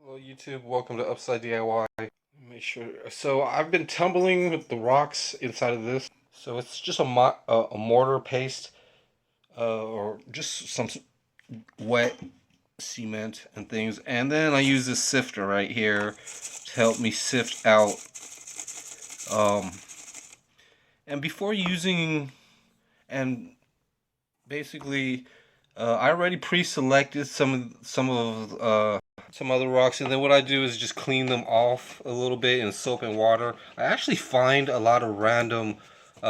Hello YouTube, welcome to Upside DIY. Make sure. So I've been tumbling with the rocks inside of this. So it's just a mortar paste, or just some wet cement and things. And then I use this sifter right here to help me sift out. Um, and before using, and basically, I already pre-selected some other rocks, and then what I do is just clean them off a little bit in soap and water. I actually find a lot of random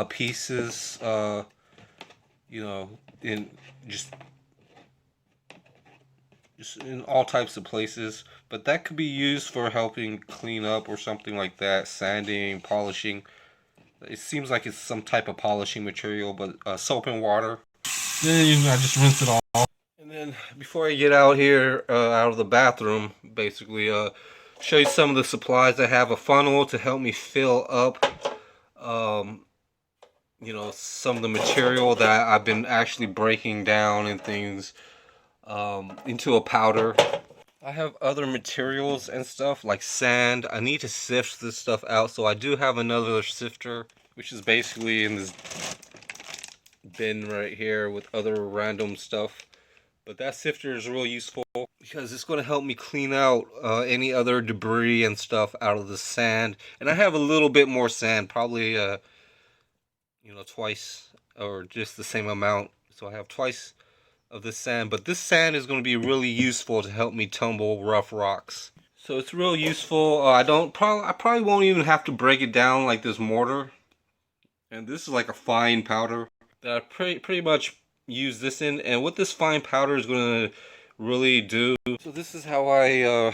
pieces, you know, in just just in all types of places, but that could be used for helping clean up or something like that, sanding, polishing. It seems like it's some type of polishing material, but soap and water. Then I just rinse it off. And then before I get out here, out of the bathroom, basically, show you some of the supplies. I have a funnel to help me fill up, um, some of the material that I've been actually breaking down and things, into a powder. I have other materials and stuff like sand. I need to sift this stuff out, so I do have another sifter, which is basically in this bin right here with other random stuff. But that sifter is real useful because it's going to help me clean out any other debris and stuff out of the sand. And I have a little bit more sand, probably twice or just the same amount. So I have twice of this sand. But this sand is going to be really useful to help me tumble rough rocks. So it's real useful. I probably won't even have to break it down like this mortar. And this is like a fine powder that I pretty much use this in. And what this fine powder is going to really do. So this is how I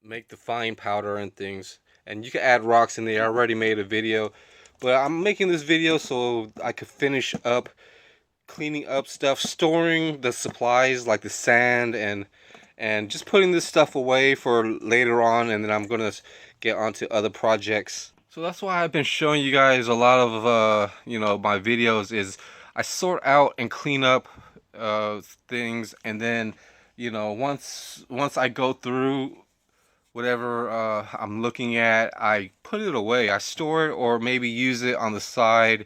make the fine powder and things. And you can add rocks in there. I already made a video. But I'm making this video so I could finish up cleaning up stuff, storing the supplies like the sand and just putting this stuff away for later on, and then I'm gonna get onto other projects. So that's why I've been showing you guys a lot of my videos is I sort out and clean up things, and then once I go through whatever I'm looking at, I put it away. I store it or maybe use it on the side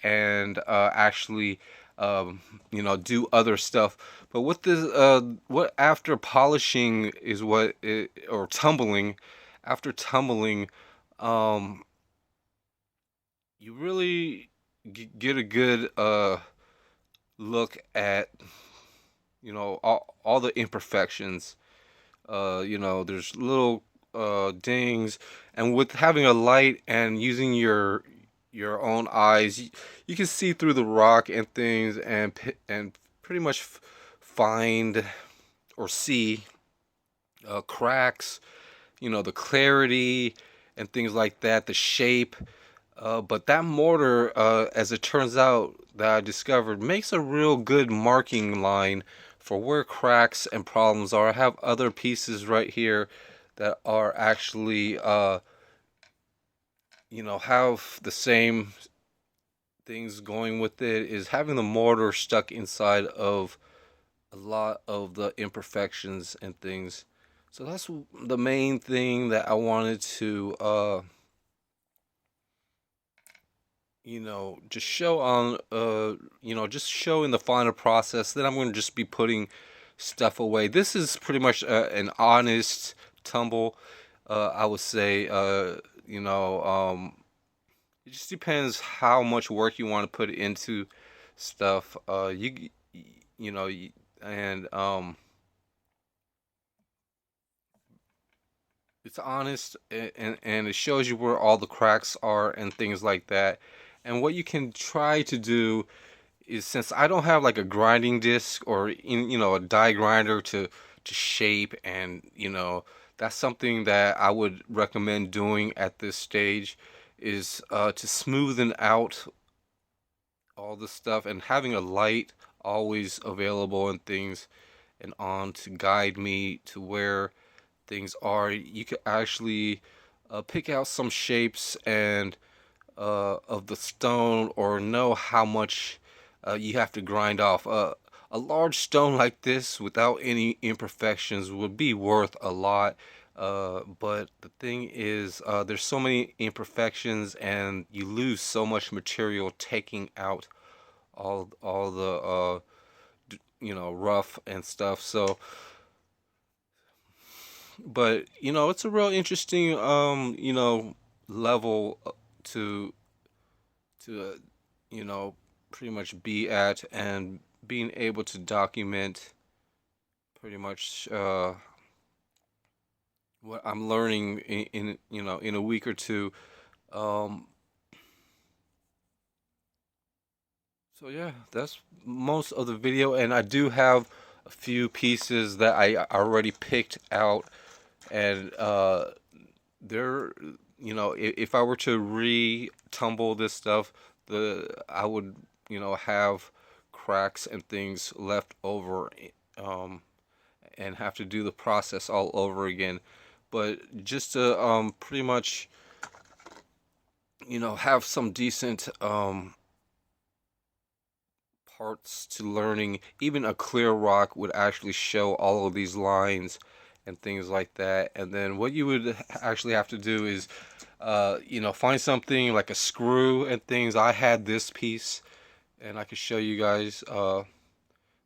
and actually do other stuff. But with this, what after polishing is or tumbling, after tumbling, you really get a good look at all the imperfections. There's little dings, and with having a light and using your own eyes, you can see through the rock and things, and pretty much find or see cracks, the clarity and things like that, the shape. But that mortar, as it turns out, that I discovered, makes a real good marking line for where cracks and problems are. I have other pieces right here that are actually, have the same things going with it, is having the mortar stuck inside of a lot of the imperfections and things. So that's the main thing that I wanted to just show on just show in the final process. Then I'm going to just be putting stuff away. This is pretty much an honest tumble. I would say it just depends how much work you want to put into stuff. And it's honest, and it shows you where all the cracks are and things like that. And what you can try to do is, since I don't have like a grinding disc or a die grinder to shape, and that's something that I would recommend doing at this stage, is to smoothen out all the stuff, and having a light always available and things and on to guide me to where things are. You could actually pick out some shapes and of the stone, or know how much you have to grind off. A a large stone like this without any imperfections would be worth a lot. But the thing is, there's so many imperfections, and you lose so much material taking out all the rough and stuff. So, but it's a real interesting level to you know pretty much be at, and being able to document pretty much what I'm learning in a week or two. Um, so yeah, that's most of the video, and I do have a few pieces that I already picked out, and they're if I were to re-tumble this stuff, I would have cracks and things left over, um, and have to do the process all over again. But just to pretty much have some decent parts to learning, even a clear rock would actually show all of these lines and things like that. And then what you would actually have to do is find something like a screw and things. I had this piece, and I could show you guys.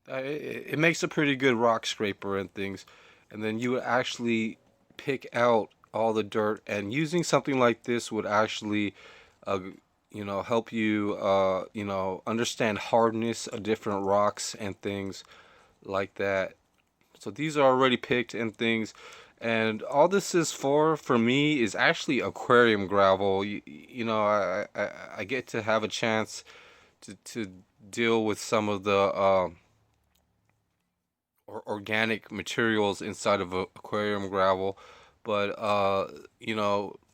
It makes a pretty good rock scraper and things. And then you would actually pick out all the dirt, and using something like this would actually uh, help you understand hardness of different rocks and things like that. So these are already picked and things, and all this is for me is actually aquarium gravel. I get to have a chance to deal with some of the organic materials inside of aquarium gravel, but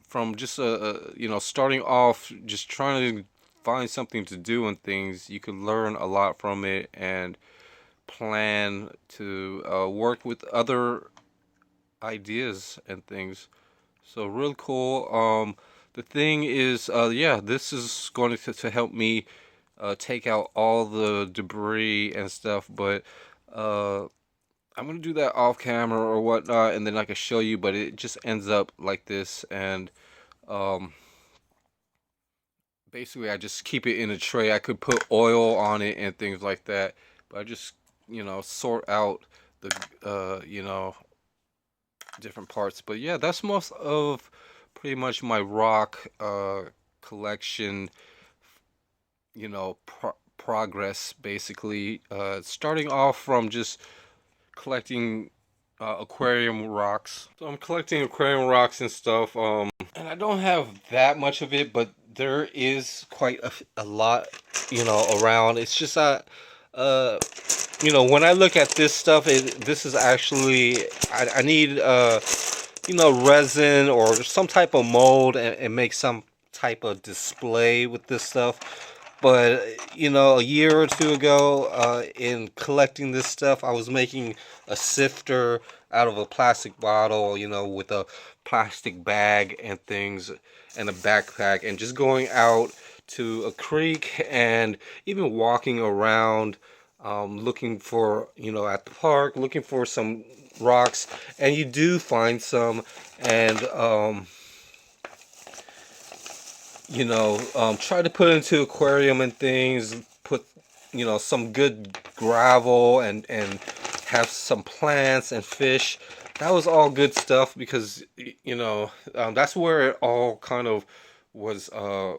from just starting off, just trying to find something to do and things, you can learn a lot from it, and plan to work with other ideas and things. So real cool. The thing is, yeah, this is going to help me take out all the debris and stuff, but uh, I'm gonna do that off camera or whatnot, and then I can show you. But it just ends up like this, and um, basically I just keep it in a tray. I could put oil on it and things like that, but I just sort out the different parts. But yeah, that's most of pretty much my rock collection, progress basically. Starting off from just collecting aquarium rocks. So I'm collecting aquarium rocks and stuff. And I don't have that much of it, but there is quite a lot, around. It's just uh, when I look at this stuff, this is actually I need resin or some type of mold, and make some type of display with this stuff. But a year or two ago, in collecting this stuff, I was making a sifter out of a plastic bottle, with a plastic bag and things, and a backpack, and just going out to a creek and even walking around, looking for, at the park, looking for some rocks, and you do find some, and try to put into aquarium and things, put some good gravel, and have some plants and fish. That was all good stuff, because that's where it all kind of was uh,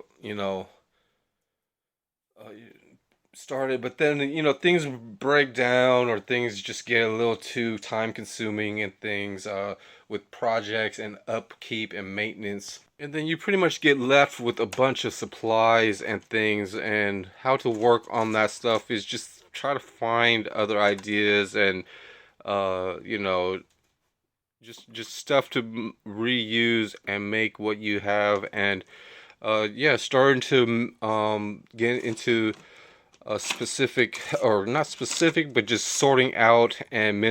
started. But then things break down, or things just get a little too time consuming and things, with projects and upkeep and maintenance, and then you pretty much get left with a bunch of supplies and things. And how to work on that stuff is just try to find other ideas, and just stuff to reuse and make what you have. And yeah, starting to get into a specific, or not specific, but just sorting out and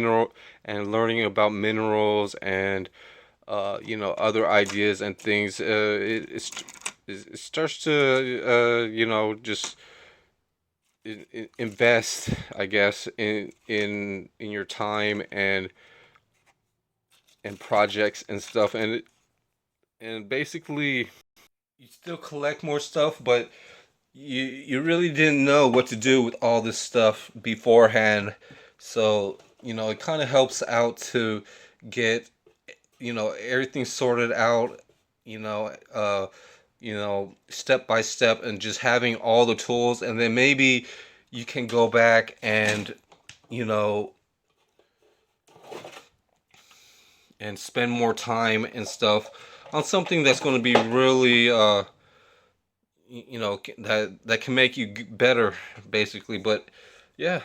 learning about minerals, and other ideas and things. It starts to just invest, I guess, in your time and projects and stuff, and basically you still collect more stuff, but you really didn't know what to do with all this stuff beforehand. So, it kind of helps out to get, everything sorted out, you know, uh, step by step, and just having all the tools, and then maybe you can go back and, you know, and spend more time and stuff on something that's going to be really, that can make you better, basically. But yeah,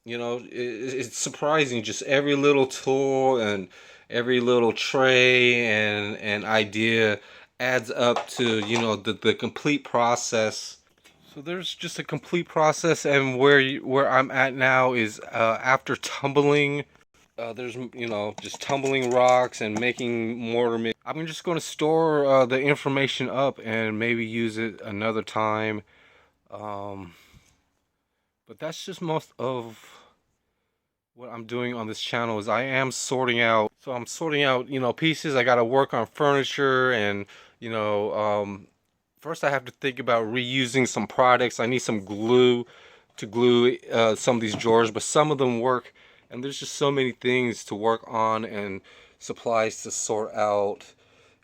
it's surprising, just every little tool and every little tray and idea adds up to, the complete process. So there's just a complete process, and where I'm at now is, after tumbling, there's, just tumbling rocks and making mortar mix. I'm just going to store, the information up and maybe use it another time. Um, but that's just most of what I'm doing on this channel. Is I am sorting out. So I'm sorting out, pieces. I got to work on furniture, and, you know, first I have to think about reusing some products. I need some glue to glue, some of these drawers, but some of them work, and there's just so many things to work on and supplies to sort out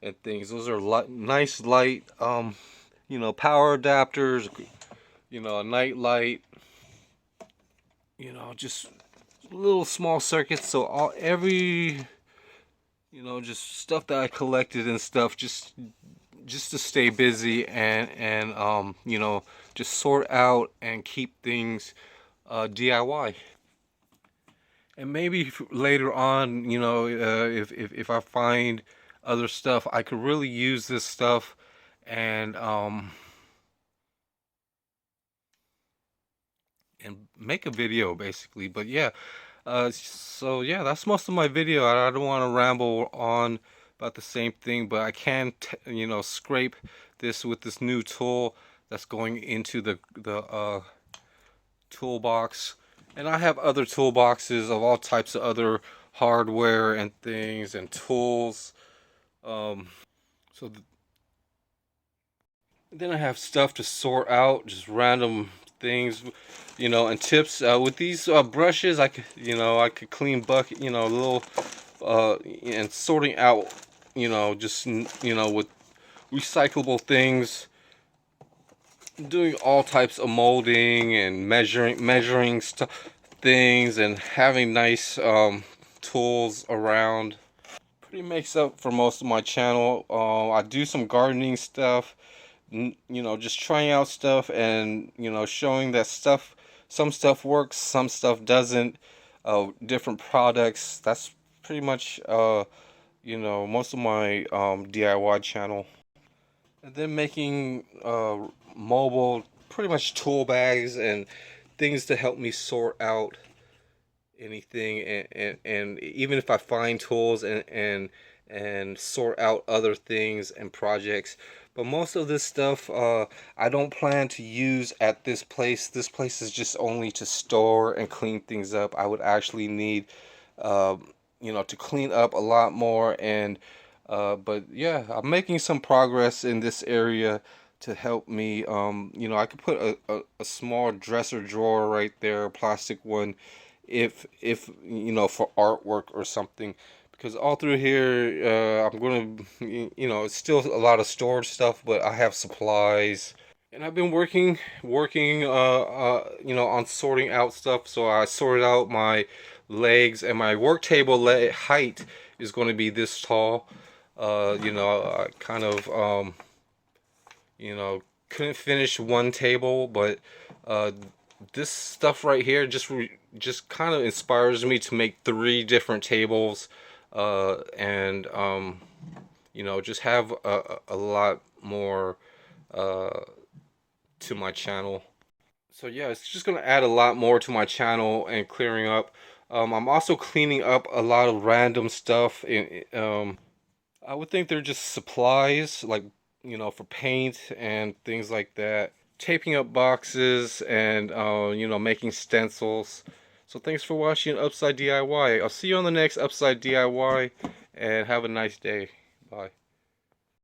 and things. Those are nice light, power adapters, a night light, just little small circuits. So every, just stuff that I collected and stuff, just to stay busy and just sort out and keep things, DIY. And maybe later on, if I find other stuff, I could really use this stuff and make a video, basically. But yeah, so yeah, that's most of my video. I don't want to ramble on about the same thing, but I can scrape this with this new tool that's going into the toolbox. And I have other toolboxes of all types of other hardware and things and tools. So then I have stuff to sort out, just random things, and tips. With these, brushes, I could clean bucket, little, and sorting out, just, with recyclable things, doing all types of molding and measuring stuff, things, and having nice, tools around. Pretty makes up for most of my channel. I do some gardening stuff, just trying out stuff, and showing that some stuff works, some stuff doesn't. Different products. That's pretty much, most of my, DIY channel. And then making, mobile, pretty much tool bags and things to help me sort out anything, and even if I find tools and sort out other things and projects. But most of this stuff, I don't plan to use at this place. This place is just only to store and clean things up. I would actually need, to clean up a lot more. And but yeah, I'm making some progress in this area to help me. I could put a small dresser drawer right there, a plastic one, if for artwork or something, because all through here, I'm gonna, it's still a lot of storage stuff, but I have supplies, and I've been working on sorting out stuff. So I sorted out my legs, and my work table height is going to be this tall. I kind of, you know, couldn't finish one table, but uh, this stuff right here just kind of inspires me to make 3 different tables, and just have a lot more, uh, to my channel. So yeah, it's just gonna add a lot more to my channel and clearing up. I'm also cleaning up a lot of random stuff. I would think they're just supplies, like, for paint and things like that. taping up boxes and you know, making stencils. So thanks for watching Upside DIY. I'll see you on the next Upside DIY, and have a nice day. Bye.